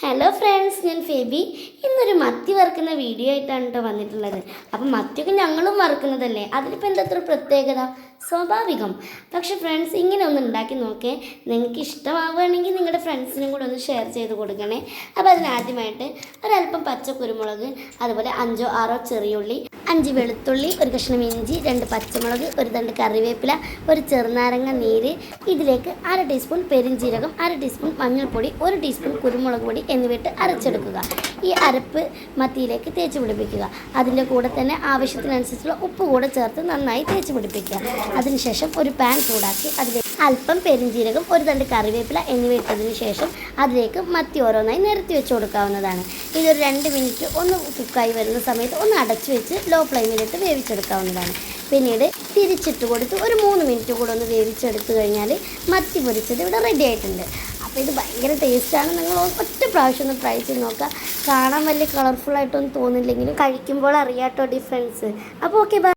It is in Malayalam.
ഹലോ ഫ്രണ്ട്സ്, ഞാൻ ഫെബി. ഇന്നൊരു മത്തി വറുക്കുന്ന വീഡിയോ ആയിട്ടാണ് കേട്ടോ വന്നിട്ടുള്ളത്. അപ്പം മത്തിയൊക്കെ ഞങ്ങളും വറുക്കുന്നതല്ലേ, അതിലിപ്പോൾ എന്താ അത്ര പ്രത്യേകത? സ്വാഭാവികം. പക്ഷെ ഫ്രണ്ട്സ്, ഇങ്ങനെ ഒന്ന് ഉണ്ടാക്കി നോക്കേ. നിങ്ങൾക്ക് ഇഷ്ടമാവുകയാണെങ്കിൽ നിങ്ങളുടെ ഫ്രണ്ട്സിനും കൂടെ ഒന്ന് ഷെയർ ചെയ്ത് കൊടുക്കണേ. അപ്പോൾ അതിനാദ്യമായിട്ട് ഒരല്പം പച്ച കുരുമുളക്, അതുപോലെ 5-6 ചെറിയുള്ളി, 5 വെളുത്തുള്ളി, ഒരു കഷ്ണം ഇഞ്ചി, 2 പച്ചമുളക്, ഒരു തണ്ട് കറിവേപ്പില, ഒരു ചെറുനാരങ്ങ നീര്, ഇതിലേക്ക് 1/2 ടീസ്പൂൺ പെരിഞ്ജീരകം, 1/2 ടീസ്പൂൺ മഞ്ഞൾപ്പൊടി, 1 ടീസ്പൂൺ കുരുമുളക് പൊടി എന്നിവയിട്ട് അരച്ചെടുക്കുക. ഈ അരപ്പ് മത്തിയിലേക്ക് തേച്ച് പിടിപ്പിക്കുക. അതിൻ്റെ കൂടെ തന്നെ ആവശ്യത്തിനനുസരിച്ചുള്ള ഉപ്പ് കൂടെ ചേർത്ത് നന്നായി തേച്ച് പിടിപ്പിക്കുക. അതിനുശേഷം ഒരു പാൻ ചൂടാക്കി അതിലേക്ക് അല്പം പെരിഞ്ജീരകം, ഒരു തണ്ട് കറിവേപ്പില എന്നിവ ഇട്ടതിന് ശേഷം അതിലേക്ക് മത്തി ഓരോന്നായി നിരത്തി വെച്ച് കൊടുക്കാവുന്നതാണ്. ഇതൊരു 2 മിനിറ്റ് ഒന്ന് കുക്കായി വരുന്ന സമയത്ത് ഒന്ന് അടച്ചു വെച്ച് ലോ ഫ്ലെയിമിലിട്ട് വേവിച്ചെടുക്കാവുന്നതാണ്. പിന്നീട് തിരിച്ചിട്ട് കൊടുത്ത് ഒരു 3 മിനിറ്റ് കൂടെ ഒന്ന് വേവിച്ചെടുത്ത് കഴിഞ്ഞാൽ മത്തി പൊരിച്ചത് ഇവിടെ റെഡി ആയിട്ടുണ്ട്. അപ്പോൾ ഇത് ഭയങ്കര ടേസ്റ്റാണ്. നിങ്ങൾ ഒറ്റ പ്രാവശ്യം ഒന്ന് ട്രൈ ചെയ്ത് നോക്കുക. കാണാൻ വലിയ കളർഫുള്ളായിട്ടൊന്നും തോന്നില്ലെങ്കിലും കഴിക്കുമ്പോൾ അറിയാട്ടോ ഡിഫറൻസ്. അപ്പോൾ ഓക്കെ, ബൈ.